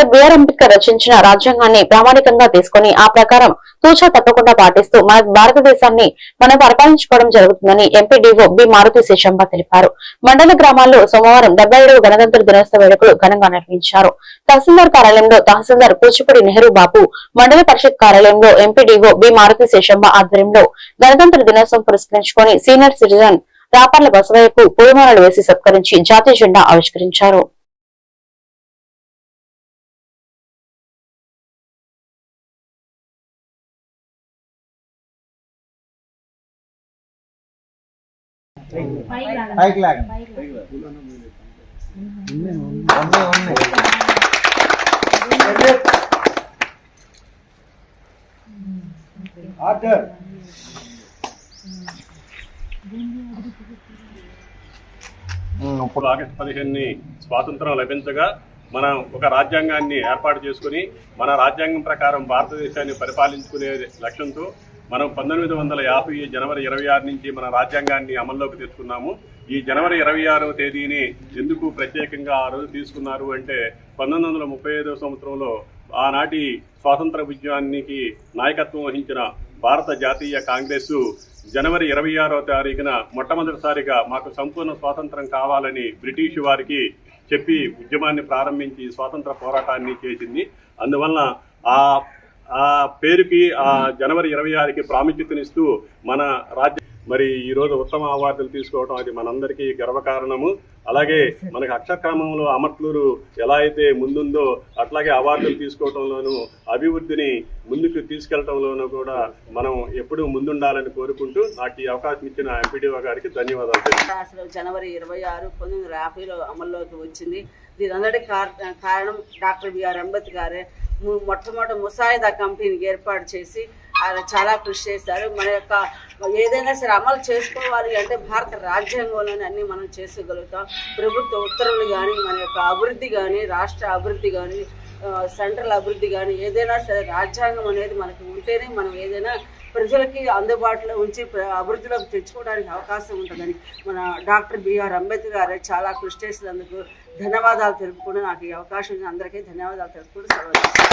Doctor BR Ambedkar రచించిన రాజ్యాంగాన్ని ప్రామాణికంగా తీసుకుని ఆ ప్రకారం తూచా తప్పకుండా పాటిస్తూ మన భారతదేశాన్ని మనం పరిపాలించుకోవడం జరుగుతుందని ఎంపీడీఓ బి మారుతి శేషంబ తెలిపారు. మండల గ్రామాల్లో సోమవారం 77వ గణతంత్ర దినోత్సవ వేడుకలు ఘనంగా నిర్వహించారు. తహసీల్దార్ కార్యాలయంలో తహసీల్దార్ కూచిపూడి నెహ్రూ బాబు, మండల పరిషత్ కార్యాలయంలో ఎంపీడీఓ బి మారుతి శేషంబ ఆధ్వర్యంలో గణతంత్ర దినోత్సవం పురస్కరించుకుని సీనియర్ సిటిజన్ రాపర్ల బసవయ్యకు పూలమాలలు వేసి సత్కరించి జాతీయ జెండా ఆవిష్కరించారు. ఇప్పుడు ఆగస్టు 15ని స్వాతంత్రం లభించగా మనం ఒక రాజ్యాంగాన్ని ఏర్పాటు చేసుకుని మన రాజ్యాంగం ప్రకారం భారతదేశాన్ని పరిపాలించుకునే లక్ష్యంతో మనం 1950 జనవరి 26 నుంచి మన రాజ్యాంగాన్ని అమల్లోకి తెచ్చుకున్నాము. ఈ జనవరి 26వ తేదీని ఎందుకు ప్రత్యేకంగా ఆ రోజు తీసుకున్నారు అంటే 1935వ సంవత్సరంలో ఆనాటి స్వాతంత్ర ఉద్యమానికి నాయకత్వం వహించిన భారత జాతీయ కాంగ్రెస్ జనవరి 26వ తారీఖున మొట్టమొదటిసారిగా మాకు సంపూర్ణ స్వాతంత్రం కావాలని బ్రిటిష్ వారికి చెప్పి ఉద్యమాన్ని ప్రారంభించి స్వాతంత్ర పోరాటాన్ని చేసింది. అందువలన ఆ పేరుకి ఆ జనవరి 26కి ప్రాముఖ్యతనిస్తూ మన రాజ్య మరి ఈ రోజు ఉత్తమ అవార్డులు తీసుకోవడం అది మనందరికీ గర్వకారణము. అలాగే మనకు అక్షరక్రమంలో అమర్త్లూరు ఎలా అయితే ముందుందో అట్లాగే అవార్డులు తీసుకోవడంలోనూ అభివృద్ధిని ముందుకు తీసుకెళ్లడంలోనూ కూడా మనం ఎప్పుడూ ముందుండాలని కోరుకుంటూ నాకు ఈ అవకాశం ఇచ్చిన ఎంపీడీఓ గారికి ధన్యవాదాలు. అసలు జనవరి 26 1950లో అమల్లోకి వచ్చింది. దీనందరికీ కారణం డాక్టర్ బిఆర్ అంబేద్కర్ గారే. మొట్టమొదటి ముసాయిదా కమిటీని ఏర్పాటు చేసి ఆయన చాలా కృషి చేశారు. మన యొక్క ఏదైనా సరే అమలు చేసుకోవాలి అంటే భారత రాజ్యాంగంలోనే అన్ని మనం చేసుకోగలుగుతాం. ప్రభుత్వ ఉత్తర్వులు కానీ, మన యొక్క అభివృద్ధి కానీ, రాష్ట్ర అభివృద్ధి కానీ, సెంట్రల్ అభివృద్ధి కానీ ఏదైనా సరే రాజ్యాంగం అనేది మనకి ఉంటేనే మనం ఏదైనా ప్రజలకి అందుబాటులో ఉంచి అభివృద్ధిలోకి తెచ్చుకోవడానికి అవకాశం ఉంటుందని మన డాక్టర్ బిఆర్ అంబేద్కర్ గారు చాలా కృషి చేసినందుకు ధన్యవాదాలు తెలుపుకుంటూ నాకు ఈ అవకాశం అందరికీ ధన్యవాదాలు తెలుపుకుంటూ సెలవు.